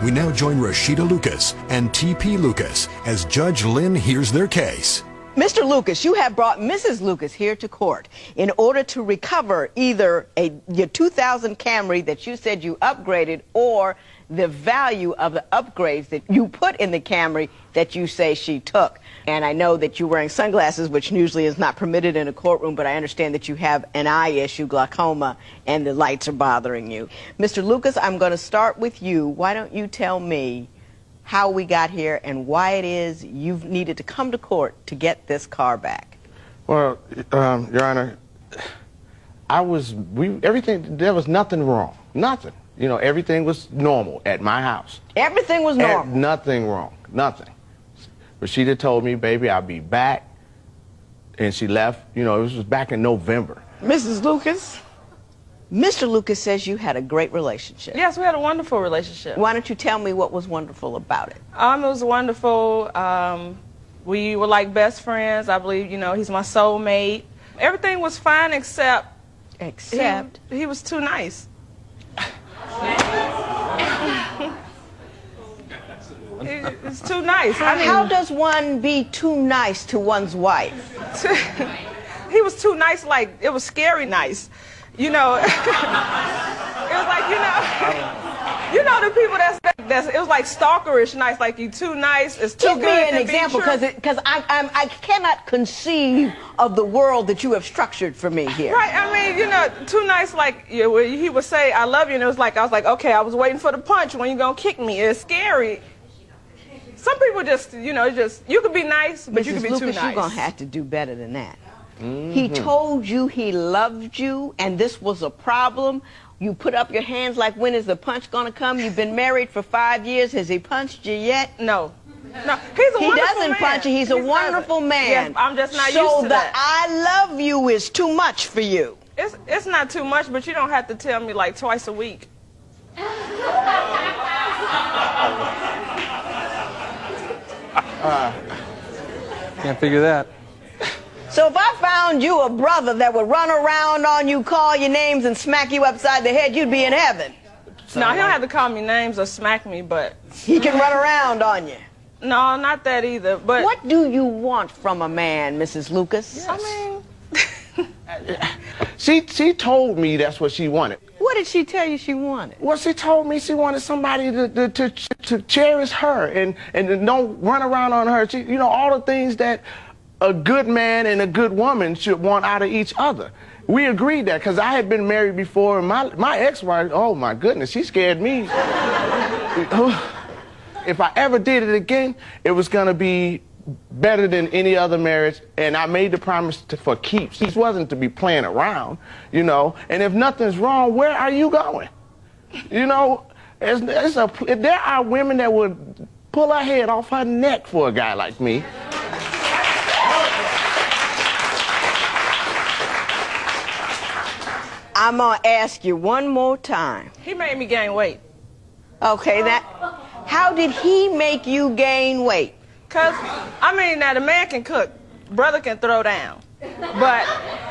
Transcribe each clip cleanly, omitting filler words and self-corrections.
We now join Rashida Lucas and T.P. Lucas as Judge Lynn hears their case. Mr. Lucas, you have brought Mrs. Lucas here to court in order to recover either your 2000 Camry that you said you upgraded or the value of the upgrades that you put in the Camry that you say she took. And I know that you're wearing sunglasses, which usually is not permitted in a courtroom, but I understand that you have an eye issue, glaucoma, and the lights are bothering you. Mr. Lucas, I'm going to start with you. Why don't you tell me how we got here and why it is you've needed to come to court to get this car back? Well, Your Honor, everything, there was nothing wrong, nothing. You know, everything was normal at my house. Everything was normal? Nothing wrong, nothing. Rashida told me, baby, I'll be back, and she left. You know, it was back in November. Mrs. Lucas, Mr. Lucas says you had a great relationship. Yes, we had a wonderful relationship. Why don't you tell me what was wonderful about it? It was wonderful. We were like best friends. I believe, you know, he's my soulmate. Everything was fine except... Except? He was too nice. It's too nice. I mean, how does one be too nice to one's wife? He was too nice, like, it was scary nice. You know, it was like, you know the people it was like stalkerish nice, like you too nice, it's too good. Give me an example, because I cannot conceive of the world that you have structured for me here. Right, I mean, you know, too nice, like he would say, I love you, and it was like, I was like, okay, I was waiting for the punch, when you gonna kick me? It's scary. Some people just, you know, you could be nice, but you could be Lucas, too nice. You're gonna have to do better than that. He told you he loved you, and this was a problem. You put up your hands like, when is the punch gonna come? You've been married for 5 years. Has he punched you yet? No. No, he's a wonderful man. He doesn't punch you. He's a wonderful man. Yes, I'm just not used So to the that. I love you is too much for you. It's not too much, but you don't have to tell me like twice a week. Can't figure that. So if I found you a brother that would run around on you, call your names, and smack you upside the head, you'd be in heaven. No, he don't have to call me names or smack me, but... He can run around on you. No, not that either, but... What do you want from a man, Mrs. Lucas? Yes. I mean... She told me that's what she wanted. What did she tell you she wanted? Well, she told me she wanted somebody to cherish her and don't run around on her. You know, all the things that a good man and a good woman should want out of each other. We agreed that because I had been married before, and my ex-wife, oh my goodness, she scared me. If I ever did it again, it was going to be better than any other marriage, and I made the promise for keeps. It wasn't to be playing around, you know, and if nothing's wrong, where are you going? You know, there are women that would pull her head off her neck for a guy like me. I'm going to ask you one more time. He made me gain weight. Okay, how did he make you gain weight? Because, I mean, now the man can cook, brother can throw down. But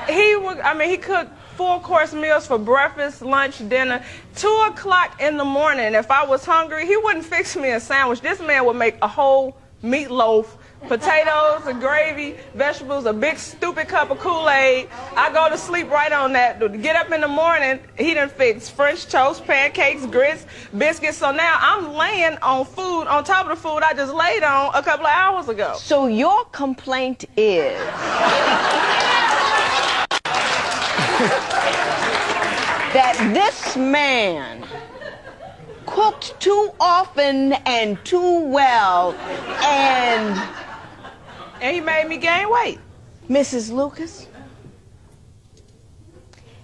he cooked 4-course meals for breakfast, lunch, dinner. 2 o'clock in the morning, if I was hungry, he wouldn't fix me a sandwich. This man would make a whole meatloaf, potatoes, a gravy, vegetables, a big stupid cup of Kool-Aid. I go to sleep right on that. Get up in the morning, he done fix French toast, pancakes, grits, biscuits. So now I'm laying on food on top of the food I just laid on a couple of hours ago. So your complaint is that this man cooked too often and too well, and he made me gain weight. Mrs. Lucas,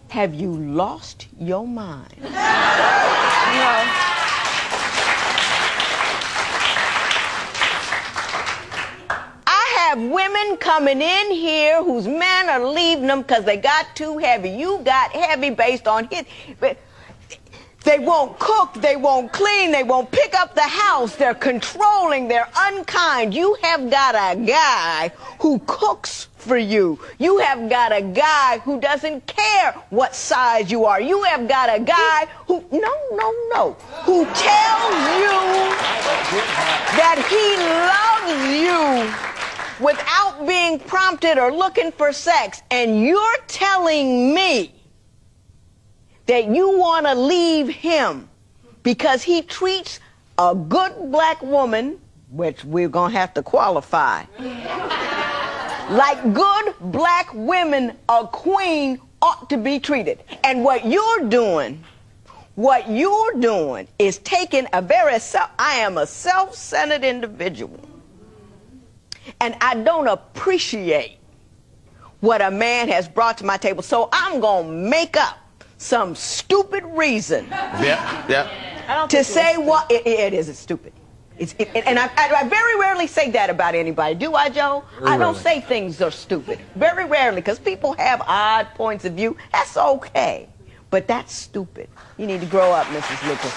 have you lost your mind? No. I have women coming in here whose men are leaving them because they got too heavy. You got heavy based on his... They won't cook, they won't clean, they won't pick up the house, they're controlling, they're unkind. You have got a guy who cooks for you. You have got a guy who doesn't care what size you are. You have got a guy who, who tells you that he loves you without being prompted or looking for sex, and you're telling me that you want to leave him because he treats a good black woman, which we're going to have to qualify, like good black women, a queen ought to be treated. And what you're doing is taking I am a self-centered individual. And I don't appreciate what a man has brought to my table. So I'm going to make up some stupid reason to say what it is stupid. And I very rarely say that about anybody. Do I, Joe? I don't say things are stupid. Very rarely, because people have odd points of view. That's okay. But that's stupid. You need to grow up, Mrs. Lucas.